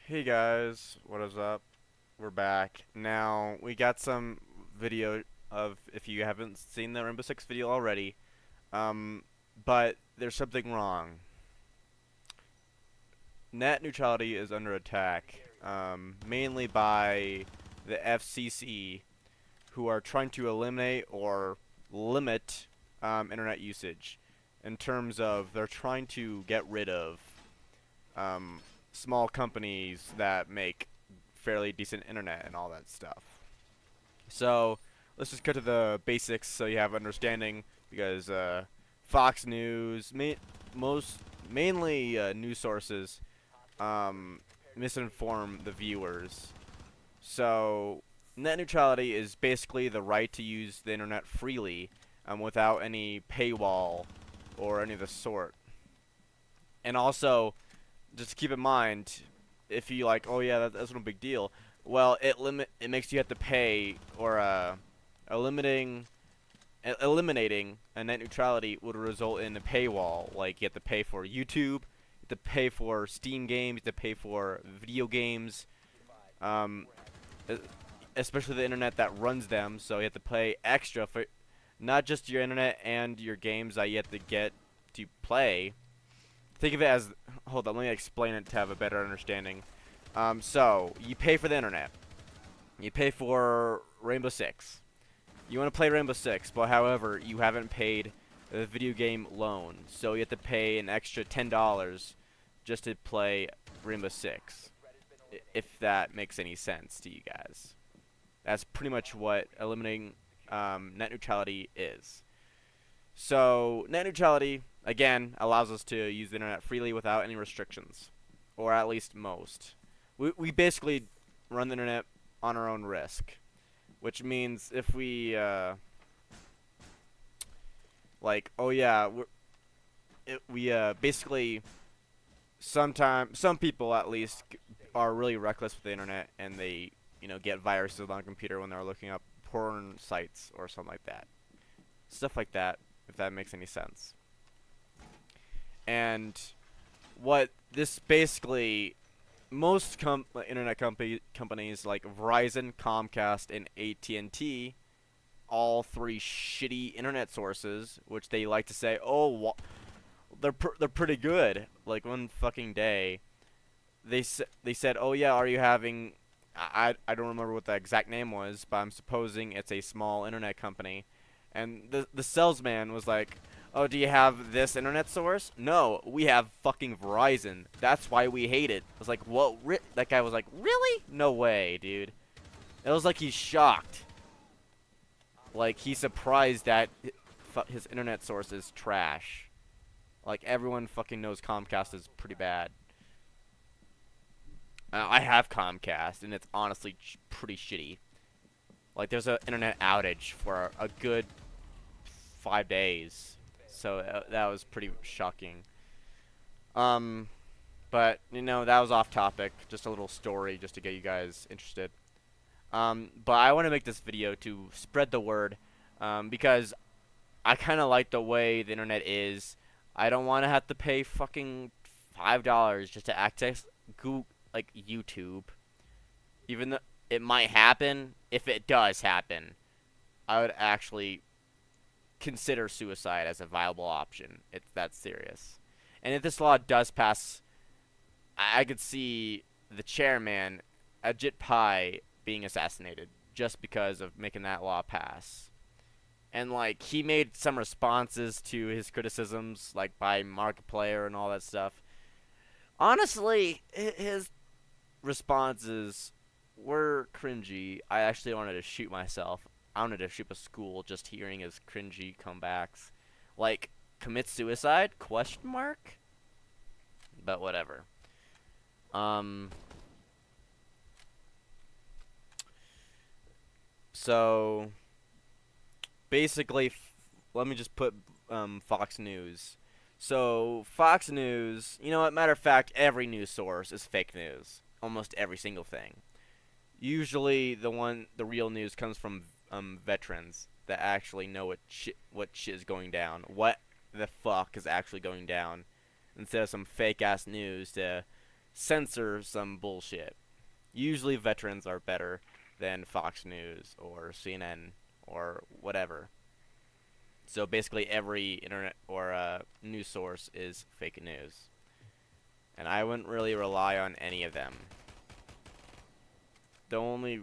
Hey guys, what is up? We're back. Now, we got some video of, if you haven't seen the Rainbow Six video already, but there's something wrong. Net neutrality is under attack, mainly by the FCC, who are trying to eliminate or limit internet usage in terms of they're trying to get rid of um, small companies that make fairly decent internet and all that stuff. So let's just cut to the basics so you have understanding because Fox News, mainly news sources, misinform the viewers. So net neutrality is basically the right to use the internet freely without any paywall or any of the sort. And also, just keep in mind, if you like, oh yeah, that's no big deal. Well, it makes you have to pay, or eliminating a net neutrality would result in a paywall. Like you have to pay for YouTube, you have to pay for Steam games, you have to pay for video games, um, e- especially the internet that runs them. So you have to pay extra for not just your internet and your games that you have to get to play. Think of it as, hold on, let me explain it to have a better understanding. So you pay for the internet. You pay for Rainbow Six. You want to play Rainbow Six, but however, you haven't paid the video game loan, so you have to pay an extra $10 just to play Rainbow Six. If that makes any sense to you guys, that's pretty much what eliminating net neutrality is. So net neutrality again allows us to use the internet freely without any restrictions, or at least most. We basically run the internet on our own risk, which means if we like, oh yeah, we basically sometimes some people at least are really reckless with the internet and they get viruses on a computer when they're looking up porn sites or something like that, stuff like that, if that makes any sense. And what this basically, most internet companies like Verizon, Comcast, and AT&T, all three shitty internet sources, which they like to say, oh, they're pretty good. Like one fucking day, they said, oh yeah, are you having? I don't remember what the exact name was, but I'm supposing it's a small internet company, and the salesman was like, oh, do you have this internet source? No, we have fucking Verizon. That's why we hate it. I was like, what? That guy was like, really? No way, dude. It was like he's shocked. Like he's surprised that his internet source is trash. Like everyone fucking knows Comcast is pretty bad. I have Comcast, and it's honestly pretty shitty. Like there's an internet outage for a good 5 days. So that was pretty shocking. But that was off topic. Just a little story, just to get you guys interested. But I want to make this video to spread the word, because I kind of like the way the internet is. I don't want to have to pay fucking $5 just to access Google, like YouTube. Even though it might happen, if it does happen, I would actually consider suicide as a viable option. It's that serious. And if this law does pass, I could see the chairman, Ajit Pai, being assassinated just because of making that law pass. And like he made some responses to his criticisms, like by Markiplier and all that stuff. Honestly, his responses were cringy. I actually wanted to shoot myself. I wanted to shoot a school just hearing his cringy comebacks. Like, commit suicide? Question mark? But whatever. Um. So basically, let me just put Fox News. So Fox News, you know what? Matter of fact, every news source is fake news. Almost every single thing. Usually, the real news comes from veterans that actually know what shit is going down, what the fuck is actually going down, instead of some fake ass news to censor some bullshit. Usually veterans are better than Fox News or CNN or whatever. So basically every internet or news source is fake news. And I wouldn't really rely on any of them. The only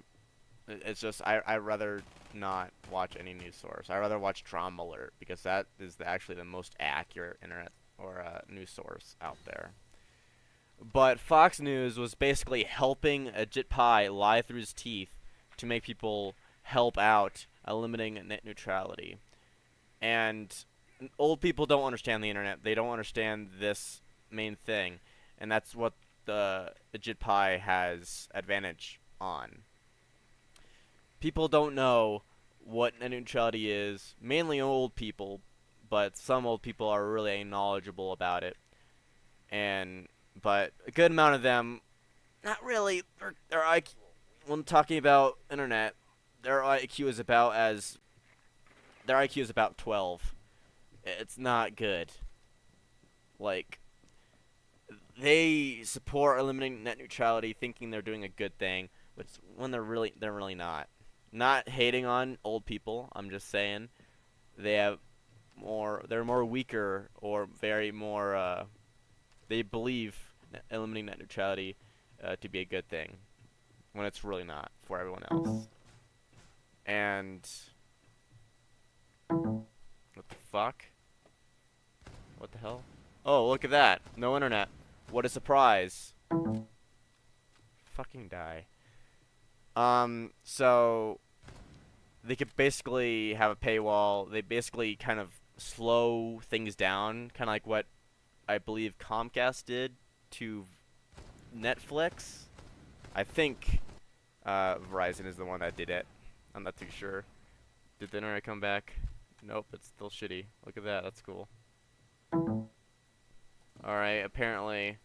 it's just I'd rather not watch any news source. I'd rather watch Trauma Alert because that is actually the most accurate internet or news source out there. But Fox News was basically helping Ajit Pai lie through his teeth to make people help out eliminating net neutrality. And old people don't understand the internet. They don't understand this main thing, and that's what the Ajit Pai has advantage on. People don't know what net neutrality is, mainly old people, but some old people are really knowledgeable about it. But a good amount of them, not really. Their IQ, when talking about internet, their IQ is about 12. It's not good. Like, they support eliminating net neutrality, thinking they're doing a good thing, but when they're really not. Not hating on old people. I'm just saying they're more weaker or very more. They believe eliminating net neutrality to be a good thing when it's really not for everyone else. And what the fuck? What the hell? Oh, look at that. No internet. What a surprise. Fucking die. So they could basically have a paywall. They basically kind of slow things down, kind of like what I believe Comcast did to Netflix. I think Verizon is the one that did it. I'm not too sure. Did the internet come back? Nope, it's still shitty. Look at that. That's cool. Alright, apparently.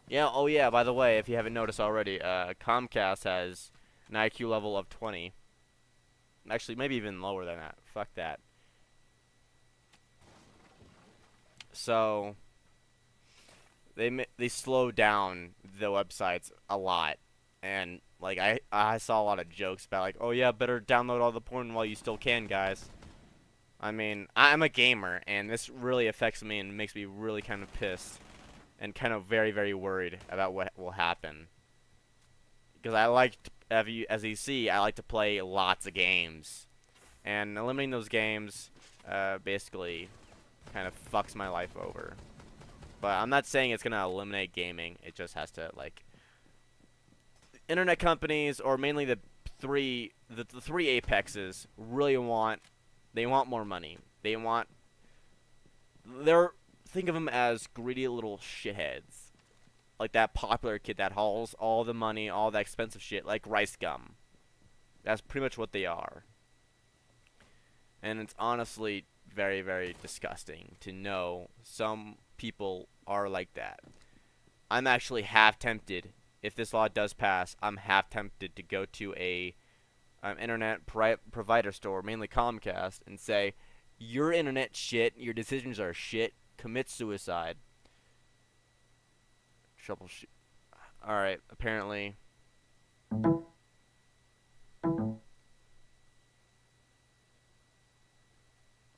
Yeah, oh yeah, by the way, if you haven't noticed already, Comcast has an IQ level of 20. Actually, maybe even lower than that. Fuck that. So they slow down the websites a lot, and like I saw a lot of jokes about like, oh yeah, better download all the porn while you still can, guys. I mean, I'm a gamer, and this really affects me and makes me really kind of pissed and kind of very, very worried about what will happen. Because I like, as you see, I like to play lots of games. And eliminating those games basically kind of fucks my life over. But I'm not saying it's going to eliminate gaming. It just has to, like, internet companies, or mainly the three apexes, really want more money. Think of them as greedy little shitheads. Like that popular kid that hauls all the money, all that expensive shit, like rice gum. That's pretty much what they are. And it's honestly very, very disgusting to know some people are like that. I'm actually half tempted, if this law does pass, I'm half tempted to go to a internet provider store, mainly Comcast, and say, your internet shit, your decisions are shit, commit suicide. Troubleshoot. Alright, apparently.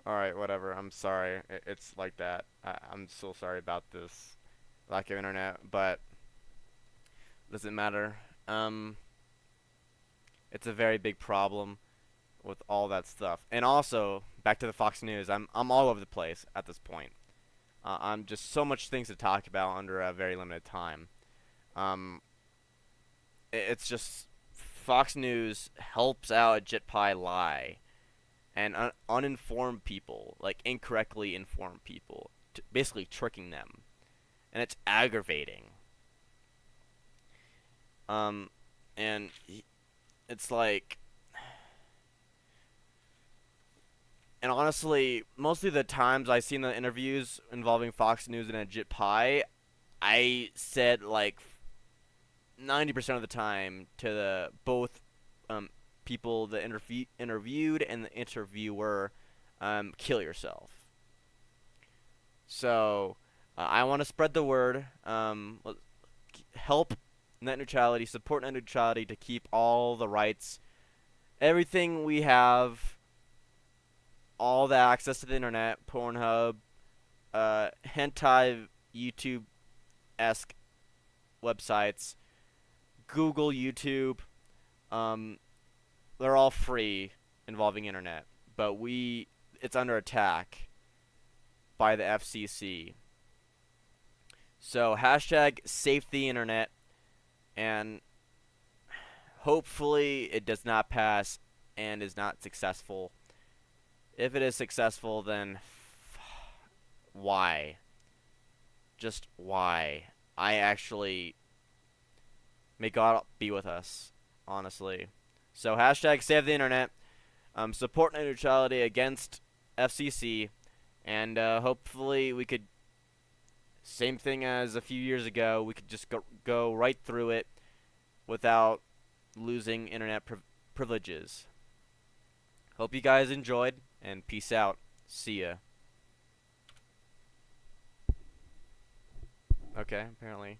Alright, whatever, I'm sorry. It's like that. I'm so sorry about this lack of internet, but doesn't matter. It's a very big problem with all that stuff. And also, back to the Fox News, I'm all over the place at this point. I'm just so much things to talk about under a very limited time. It's just Fox News helps out Ajit Pai lie and uninformed people, like incorrectly informed people, basically tricking them, and it's aggravating. And it's like, and honestly, mostly the times I seen the interviews involving Fox News and Ajit Pai, I said like 90% of the time to the both people the interviewed and the interviewer, kill yourself. So I want to spread the word. help net neutrality, support net neutrality to keep all the rights, everything we have, all the access to the internet, Pornhub, hentai, YouTube-esque websites, Google, YouTube, they're all free involving internet, but it's under attack by the FCC. So hashtag savetheinternet, and hopefully it does not pass and is not successful. If it is successful, then why? Just why? May God be with us, honestly. So hashtag save the internet, support net neutrality against FCC, and hopefully we could, same thing as a few years ago, we could just go right through it without losing internet privileges. Hope you guys enjoyed, and peace out. See ya. Okay, apparently.